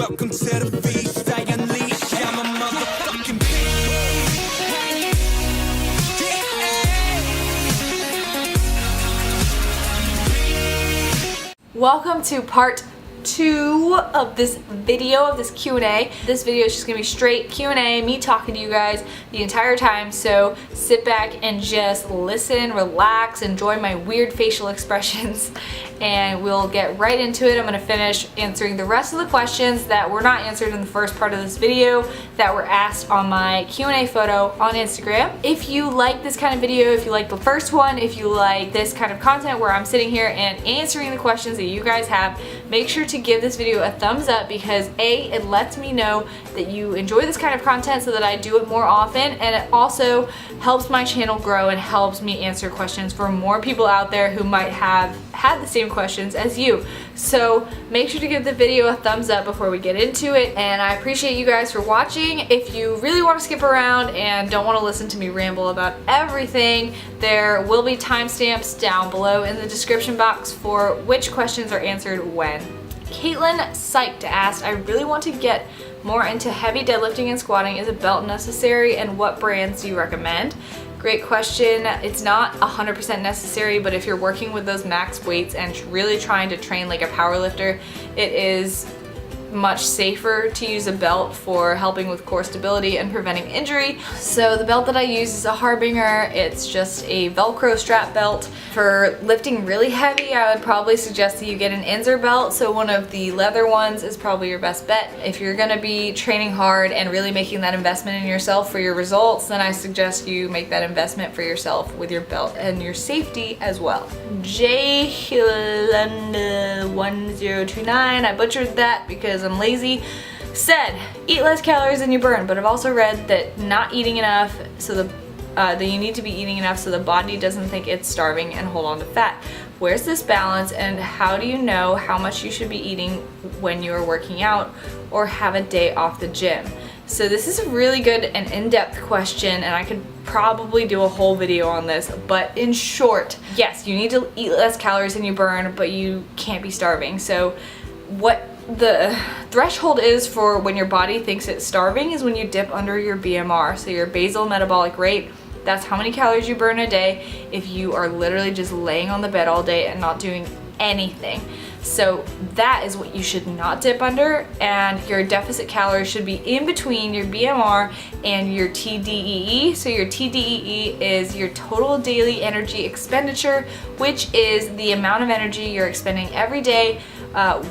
Welcome to the feast, I unleash, I'm a motherfucking beast. Welcome to part 2 of this video, of this Q&A. This video is just gonna be straight Q&A, me talking to you guys the entire time, so sit back and just listen, relax, enjoy my weird facial expressions, and we'll get right into it. I'm gonna finish answering the rest of the questions that were not answered in the first part of this video that were asked on my Q&A photo on Instagram. If you like this kind of video, if you like the first one, if you like this kind of content where I'm sitting here and answering the questions that you guys have, make sure to give this video a thumbs up because A, it lets me know that you enjoy this kind of content so that I do it more often, and it also helps my channel grow and helps me answer questions for more people out there who might have had the same questions as you. So make sure to give the video a thumbs up before we get into it, and I appreciate you guys for watching. If you really want to skip around and don't want to listen to me ramble about everything, there will be timestamps down below in the description box for which questions are answered when. Caitlin Psyched asked, I really want to get more into heavy deadlifting and squatting. Is a belt necessary, and what brands do you recommend? Great question. It's not 100% necessary, but if you're working with those max weights and really trying to train like a power lifter, it is much safer to use a belt for helping with core stability and preventing injury. So the belt that I use is a Harbinger. It's just a Velcro strap belt. For lifting really heavy, I would probably suggest that you get an Inzer belt. So one of the leather ones is probably your best bet. If you're gonna be training hard and really making that investment in yourself for your results, then I suggest you make that investment for yourself with your belt and your safety as well. J1029, I butchered that because I'm lazy, said eat less calories than you burn, but I've also read that not eating enough so that you need to be eating enough so the body doesn't think it's starving and hold on to fat. Where's this balance, and how do you know how much you should be eating when you are working out or have a day off the gym? So this is a really good and in-depth question, and I could probably do a whole video on this, but in short, yes, you need to eat less calories than you burn, but you can't be starving. So what the threshold is for when your body thinks it's starving is when you dip under your BMR, so your basal metabolic rate. That's how many calories you burn a day if you are literally just laying on the bed all day and not doing anything. So that is what you should not dip under, and your deficit calories should be in between your BMR and your TDEE. So your TDEE is your total daily energy expenditure, which is the amount of energy you're expending every day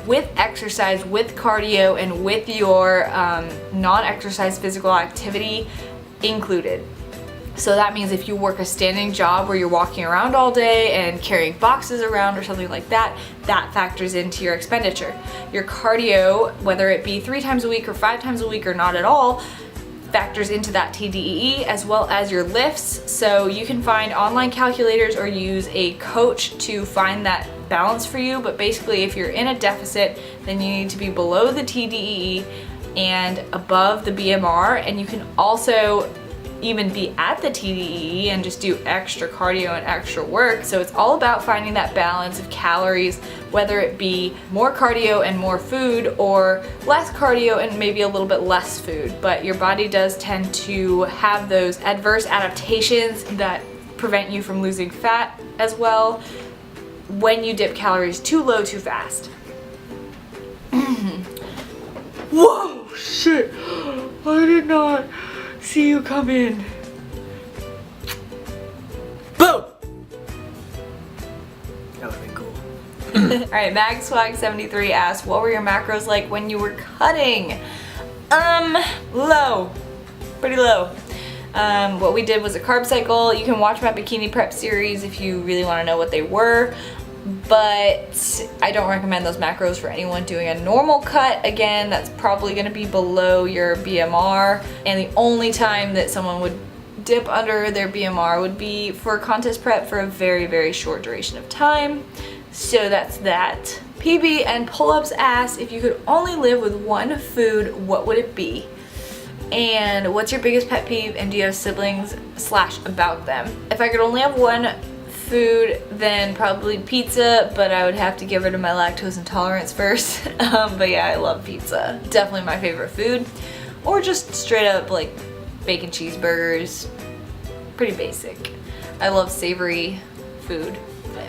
with exercise, with cardio, and with your non-exercise physical activity included. So that means if you work a standing job where you're walking around all day and carrying boxes around or something like that, that factors into your expenditure. Your cardio, whether it be 3 times a week or 5 times a week or not at all, factors into that TDEE, as well as your lifts. So you can find online calculators or use a coach to find that balance for you. But basically, if you're in a deficit, then you need to be below the TDEE and above the BMR, and you can also even be at the TDEE and just do extra cardio and extra work. So it's all about finding that balance of calories, whether it be more cardio and more food or less cardio and maybe a little bit less food. But your body does tend to have those adverse adaptations that prevent you from losing fat as well when you dip calories too low too fast. Whoa, shit, I did not see you come in. Boom! That would've been cool. Alright, MagSwag73 asked, what were your macros like when you were cutting? Low. Pretty low. What we did was a carb cycle. You can watch my bikini prep series if you really want to know what they were, but I don't recommend those macros for anyone doing a normal cut. Again, that's probably going to be below your BMR, and the only time that someone would dip under their BMR would be for contest prep for a very, very short duration of time. So that's that. PB and Pull-Ups asked, if you could only live with one food, what would it be? And what's your biggest pet peeve, and do you have siblings / about them? If I could only have one food, then probably pizza, but I would have to give her to my lactose intolerance first. But yeah, I love pizza. Definitely my favorite food. Or just straight up like bacon cheeseburgers. Pretty basic. I love savory food.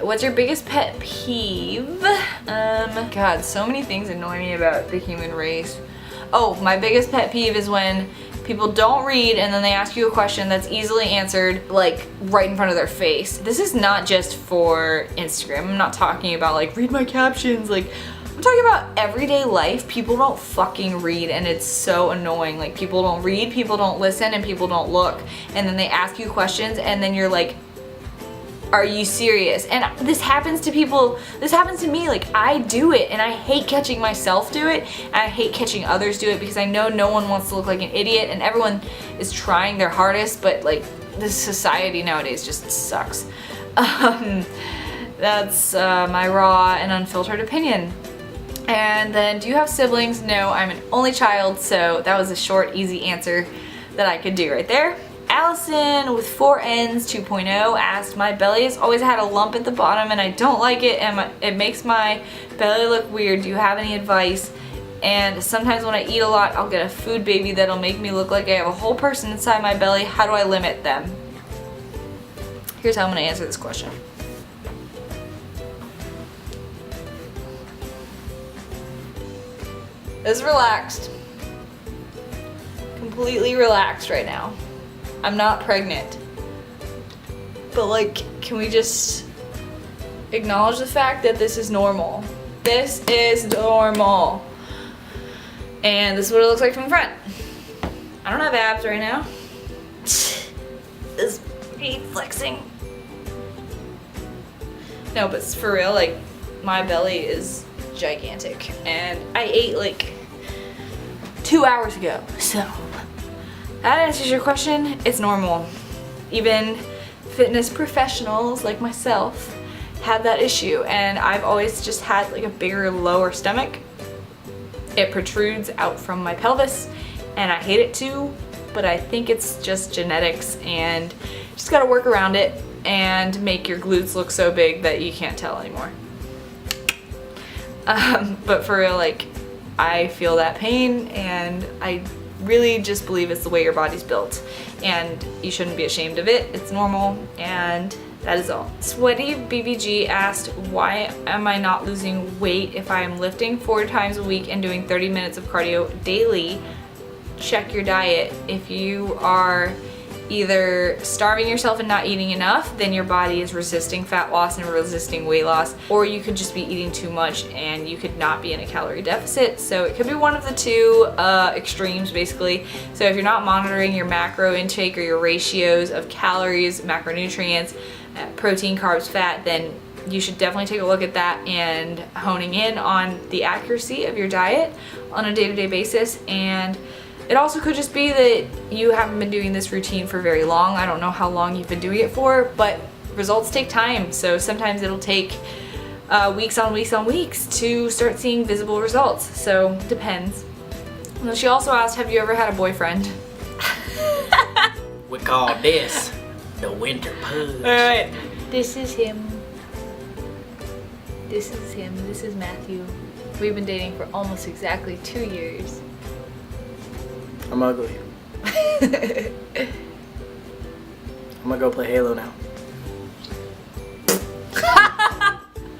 What's your biggest pet peeve? God, so many things annoy me about the human race. Oh, my biggest pet peeve is when people don't read and then they ask you a question that's easily answered like right in front of their face. This is not just for Instagram. I'm not talking about like read my captions. Like I'm talking about everyday life. People don't fucking read and it's so annoying. Like people don't read, people don't listen, and people don't look. And then they ask you questions and then you're like, are you serious? And this happens to people, this happens to me, like I do it and I hate catching myself do it and I hate catching others do it because I know no one wants to look like an idiot and everyone is trying their hardest, but like this society nowadays just sucks. That's my raw and unfiltered opinion. And then, do you have siblings? No, I'm an only child, so that was a short, easy answer that I could do right there. Allison with 4 N's 2.0 asked, my belly has always had a lump at the bottom and I don't like it and it makes my belly look weird. Do you have any advice? And sometimes when I eat a lot, I'll get a food baby that'll make me look like I have a whole person inside my belly. How do I limit them? Here's how I'm gonna answer this question. Is relaxed. Completely relaxed right now. I'm not pregnant. But like, can we just acknowledge the fact that this is normal? This is normal. And this is what it looks like from the front. I don't have abs right now. This is me flexing. No, but for real, like, my belly is gigantic. And I ate like 2 hours ago, so that answers your question. It's normal. Even fitness professionals like myself have that issue, and I've always just had like a bigger, lower stomach. It protrudes out from my pelvis, and I hate it too, but I think it's just genetics, and you just gotta work around it and make your glutes look so big that you can't tell anymore. But for real, like, I feel that pain, and I really just believe it's the way your body's built, and you shouldn't be ashamed of it. It's normal, and that is all. Sweaty BBG asked, why am I not losing weight if I am lifting 4 times a week and doing 30 minutes of cardio daily? Check your diet. If you are either starving yourself and not eating enough, then your body is resisting fat loss and resisting weight loss, or you could just be eating too much and you could not be in a calorie deficit. So it could be one of the two extremes, basically. So if you're not monitoring your macro intake or your ratios of calories, macronutrients, protein, carbs, fat, then you should definitely take a look at that and honing in on the accuracy of your diet on a day-to-day basis. And it also could just be that you haven't been doing this routine for very long. I don't know how long you've been doing it for, but results take time. So sometimes it'll take weeks on weeks on weeks to start seeing visible results. So depends. And then she also asked, have you ever had a boyfriend? We call this the winter pudge. Alright. This is him. This is him. This is Matthew. We've been dating for almost exactly 2 years. I'm ugly. I'm gonna go play Halo now.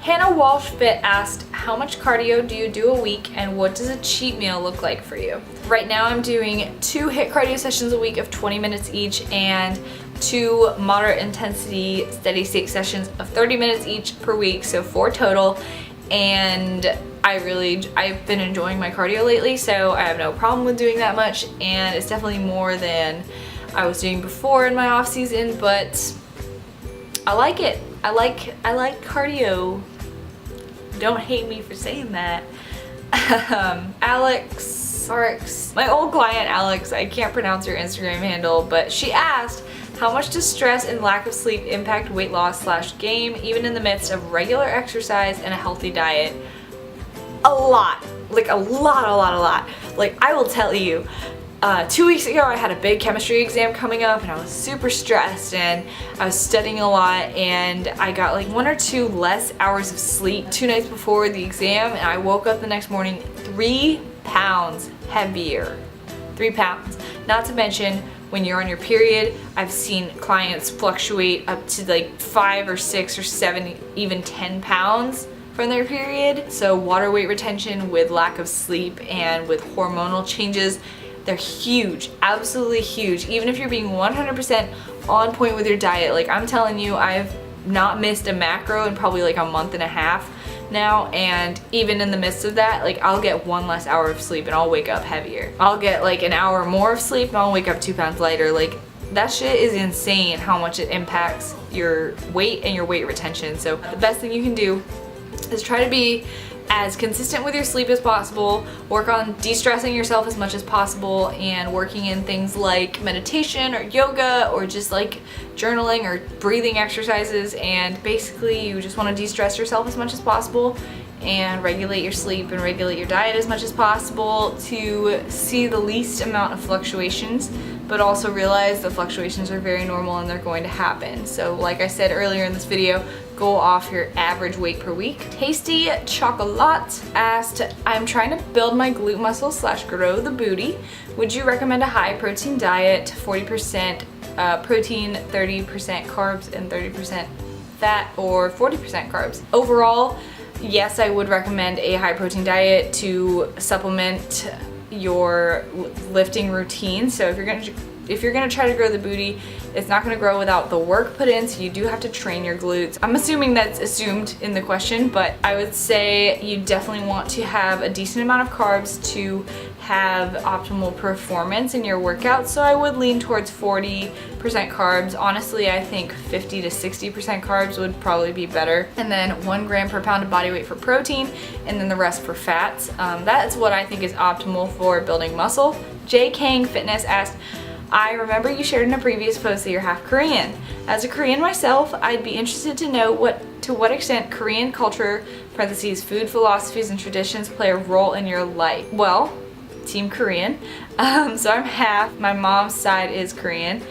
Hannah Walsh Fit asked, how much cardio do you do a week and what does a cheat meal look like for you? Right now I'm doing 2 HIIT cardio sessions a week of 20 minutes each and 2 moderate intensity steady state sessions of 30 minutes each per week, so 4 total. And I've been enjoying my cardio lately, so I have no problem with doing that much, and it's definitely more than I was doing before in my off season, but I like it. I like cardio. Don't hate me for saying that. Alex, my old client Alex, I can't pronounce her Instagram handle, but she asked, how much does stress and lack of sleep impact weight loss / gain, even in the midst of regular exercise and a healthy diet? A lot. Like a lot. Like, I will tell you, 2 weeks ago I had a big chemistry exam coming up and I was super stressed and I was studying a lot, and I got like 1 or 2 less hours of sleep 2 nights before the exam, and I woke up the next morning 3 pounds heavier. 3 pounds. Not to mention, when you're on your period, I've seen clients fluctuate up to like 5 or 6 or 7, even 10 pounds from their period. So water weight retention with lack of sleep and with hormonal changes, they're huge, absolutely huge. Even if you're being 100% on point with your diet, like I'm telling you, I've not missed a macro in probably like a month and a half now, and even in the midst of that, like I'll get 1 less hour of sleep and I'll wake up heavier. I'll get like an hour more of sleep and I'll wake up 2 pounds lighter. Like that shit is insane how much it impacts your weight and your weight retention. So the best thing you can do is try to be as consistent with your sleep as possible, work on de-stressing yourself as much as possible, and working in things like meditation or yoga or just like journaling or breathing exercises. And basically you just want to de-stress yourself as much as possible and regulate your sleep and regulate your diet as much as possible to see the least amount of fluctuations, but also realize the fluctuations are very normal and they're going to happen. So like I said earlier in this video, go off your average weight per week. Tasty Chocolat asked, I'm trying to build my glute muscle / grow the booty. Would you recommend a high protein diet, 40% protein, 30% carbs, and 30% fat, or 40% carbs? Overall, yes, I would recommend a high protein diet to supplement your lifting routine. So if you're gonna try to grow the booty, it's not gonna grow without the work put in, so you do have to train your glutes. I'm assuming that's assumed in the question, but I would say you definitely want to have a decent amount of carbs to have optimal performance in your workout. So I would lean towards 40% carbs. Honestly, I think 50 to 60% carbs would probably be better. And then 1 gram per pound of body weight for protein, and then the rest for fats. That's what I think is optimal for building muscle. J Kang Fitness asked, I remember you shared in a previous post that you're half Korean. As a Korean myself, I'd be interested to know to what extent Korean culture, parentheses, food philosophies and traditions play a role in your life. Well, Team Korean. So I'm half. My mom's side is Korean.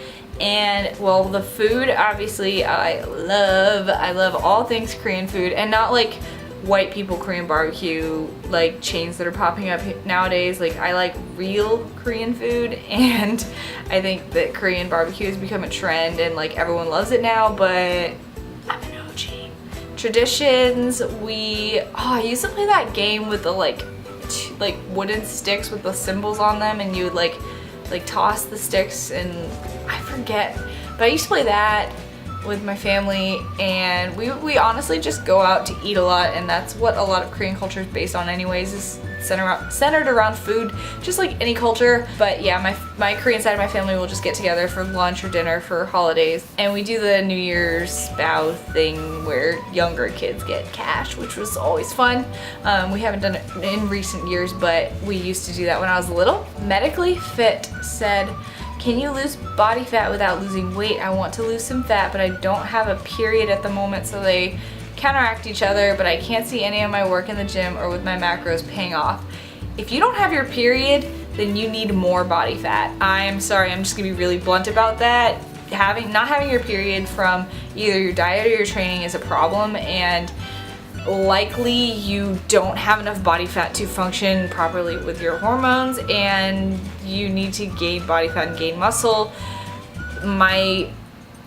And well, the food, obviously, I love all things Korean food, and not like white people Korean barbecue like chains that are popping up nowadays. Like I like real Korean food, and I think that Korean barbecue has become a trend and like everyone loves it now, but I'm an OG. Traditions, I used to play that game with the like wooden sticks with the symbols on them, and you would like toss the sticks, and I forget, but I used to play that with my family, and we honestly just go out to eat a lot, and that's what a lot of Korean culture is based on anyways, is centered around food, just like any culture. But yeah, my Korean side of my family will just get together for lunch or dinner for holidays, and we do the New Year's bow thing where younger kids get cash, which was always fun. We haven't done it in recent years, but we used to do that when I was little. Medically Fit said, can you lose body fat without losing weight? I want to lose some fat, but I don't have a period at the moment, so they counteract each other, but I can't see any of my work in the gym or with my macros paying off. If you don't have your period, then you need more body fat. I'm sorry, I'm just gonna be really blunt about that. Not having your period from either your diet or your training is a problem, and likely you don't have enough body fat to function properly with your hormones, and you need to gain body fat and gain muscle. My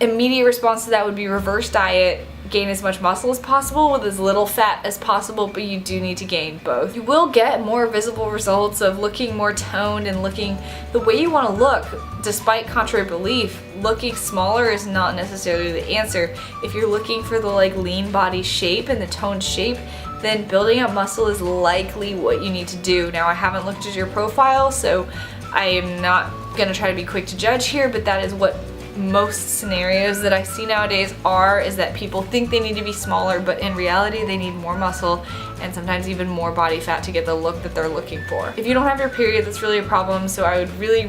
immediate response to that would be reverse diet, gain as much muscle as possible with as little fat as possible, but you do need to gain both. You will get more visible results of looking more toned and looking the way you want to look. Despite contrary belief, looking smaller is not necessarily the answer. If you're looking for the like lean body shape and the toned shape, then building up muscle is likely what you need to do. Now, I haven't looked at your profile, so I am not gonna try to be quick to judge here, but that is what most scenarios that I see nowadays is that people think they need to be smaller, but in reality they need more muscle and sometimes even more body fat to get the look that they're looking for. If you don't have your period, that's really a problem, so I would really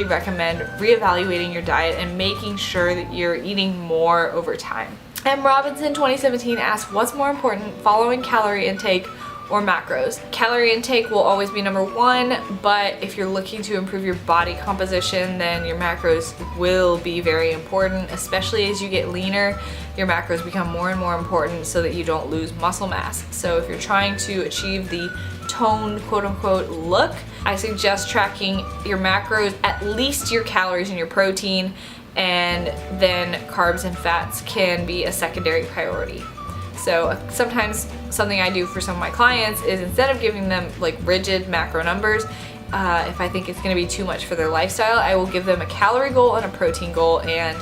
recommend reevaluating your diet and making sure that you're eating more over time. M. Robinson 2017 asked, what's more important, following calorie intake or macros. Calorie intake will always be number one, but if you're looking to improve your body composition, then your macros will be very important, especially as you get leaner. Your macros become more and more important so that you don't lose muscle mass. So if you're trying to achieve the toned quote-unquote look, I suggest tracking your macros, at least your calories and your protein, and then carbs and fats can be a secondary priority. So sometimes something I do for some of my clients is, instead of giving them like rigid macro numbers, if I think it's going to be too much for their lifestyle, I will give them a calorie goal and a protein goal, and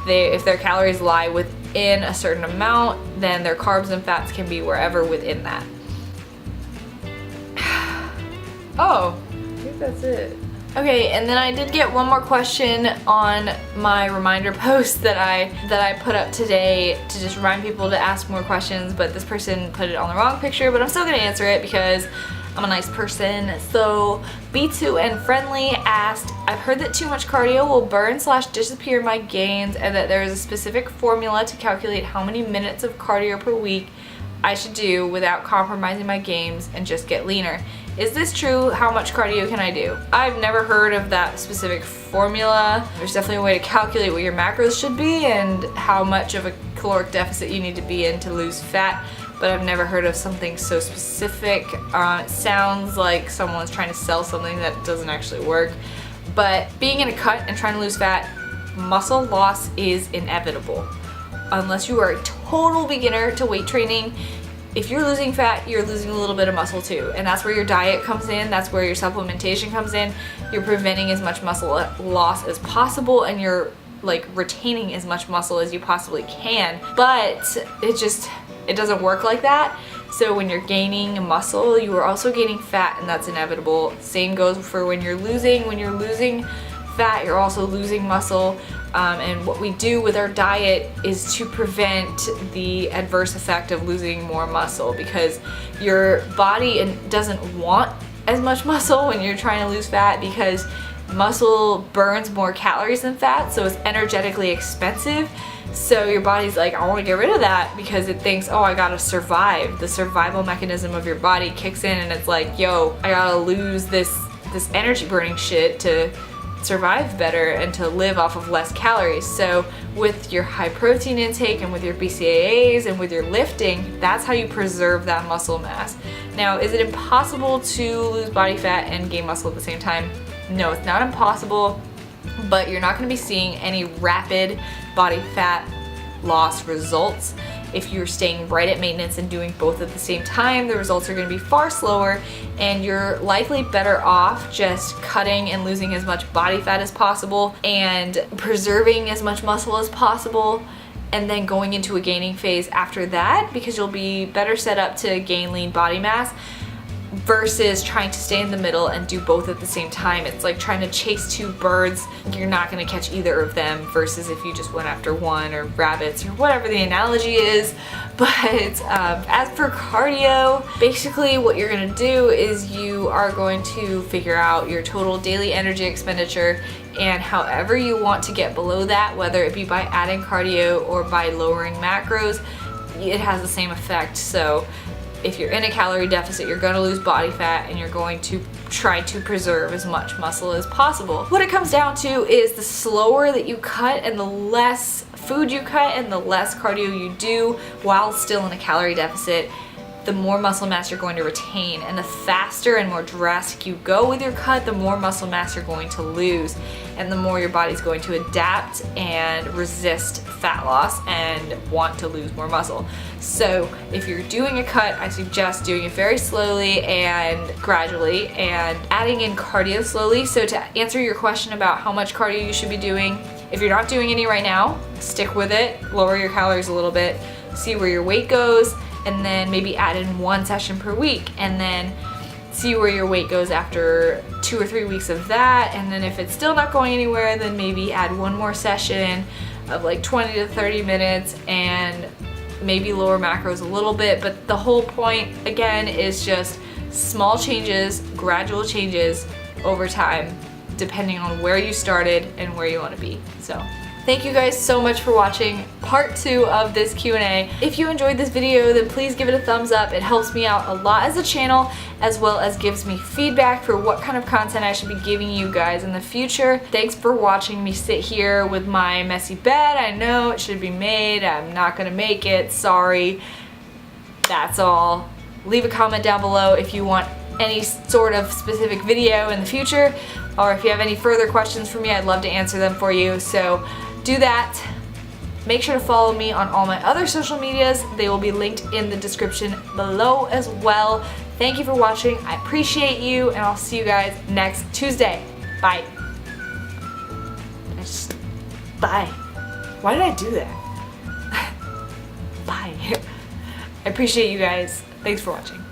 if their calories lie within a certain amount, then their carbs and fats can be wherever within that. Oh, I think that's it. Okay, and then I did get one more question on my reminder post that I put up today to just remind people to ask more questions, but this person put it on the wrong picture, but I'm still gonna answer it because I'm a nice person. So B2 and Friendly asked, I've heard that too much cardio will burn/disappear my gains, and that there is a specific formula to calculate how many minutes of cardio per week I should do without compromising my gains and just get leaner. Is this true? How much cardio can I do? I've never heard of that specific formula. There's definitely a way to calculate what your macros should be and how much of a caloric deficit you need to be in to lose fat, but I've never heard of something so specific. It sounds like someone's trying to sell something that doesn't actually work. But being in a cut and trying to lose fat, muscle loss is inevitable. Unless you are a total beginner to weight training, if you're losing fat, you're losing a little bit of muscle too. And that's where your diet comes in, that's where your supplementation comes in. You're preventing as much muscle loss as possible, and you're like retaining as much muscle as you possibly can. But it doesn't work like that. So when you're gaining muscle, you are also gaining fat, and that's inevitable. Same goes for when you're losing fat, you're also losing muscle. And what we do with our diet is to prevent the adverse effect of losing more muscle, because your body doesn't want as much muscle when you're trying to lose fat, because muscle burns more calories than fat, so it's energetically expensive. So your body's like, I want to get rid of that, because it thinks, oh, I gotta survive. The survival mechanism of your body kicks in, and it's like, yo, I gotta lose this energy burning shit to survive better and to live off of less calories. So with your high protein intake and with your BCAAs and with your lifting, that's how you preserve that muscle mass. Now, is it impossible to lose body fat and gain muscle at the same time? No, it's not impossible, but you're not going to be seeing any rapid body fat loss results. If you're staying right at maintenance and doing both at the same time, the results are going to be far slower, and you're likely better off just cutting and losing as much body fat as possible and preserving as much muscle as possible, and then going into a gaining phase after that, because you'll be better set up to gain lean body mass, versus trying to stay in the middle and do both at the same time. It's like trying to chase two birds. You're not going to catch either of them, versus if you just went after one, or rabbits, or whatever the analogy is. But as for cardio, basically what you're going to do is you are going to figure out your total daily energy expenditure, and however you want to get below that, whether it be by adding cardio or by lowering macros, it has the same effect. So if you're in a calorie deficit, you're going to lose body fat, and you're going to try to preserve as much muscle as possible. What it comes down to is the slower that you cut and the less food you cut and the less cardio you do while still in a calorie deficit, the more muscle mass you're going to retain. And the faster and more drastic you go with your cut, the more muscle mass you're going to lose, and the more your body's going to adapt and resist fat loss and want to lose more muscle. So if you're doing a cut, I suggest doing it very slowly and gradually, and adding in cardio slowly. So to answer your question about how much cardio you should be doing, if you're not doing any right now, stick with it, lower your calories a little bit, see where your weight goes, and then maybe add in one session per week, and then see where your weight goes after 2 or 3 weeks of that. And then if it's still not going anywhere, then maybe add one more session of like 20 to 30 minutes and maybe lower macros a little bit. But the whole point, again, is just small changes, gradual changes over time, depending on where you started and where you want to be. So Thank you guys so much for watching part 2 of this Q&A. If you enjoyed this video, then please give it a thumbs up. It helps me out a lot as a channel, as well as gives me feedback for what kind of content I should be giving you guys in the future. Thanks for watching me sit here with my messy bed. I know it should be made. I'm not gonna make it. Sorry. That's all. Leave a comment down below if you want any sort of specific video in the future, or if you have any further questions for me, I'd love to answer them for you. So do that. Make sure to follow me on all my other social medias. They will be linked in the description below as well. Thank you for watching. I appreciate you, and I'll see you guys next Tuesday. Bye. Bye. Why did I do that? Bye. I appreciate you guys. Thanks for watching.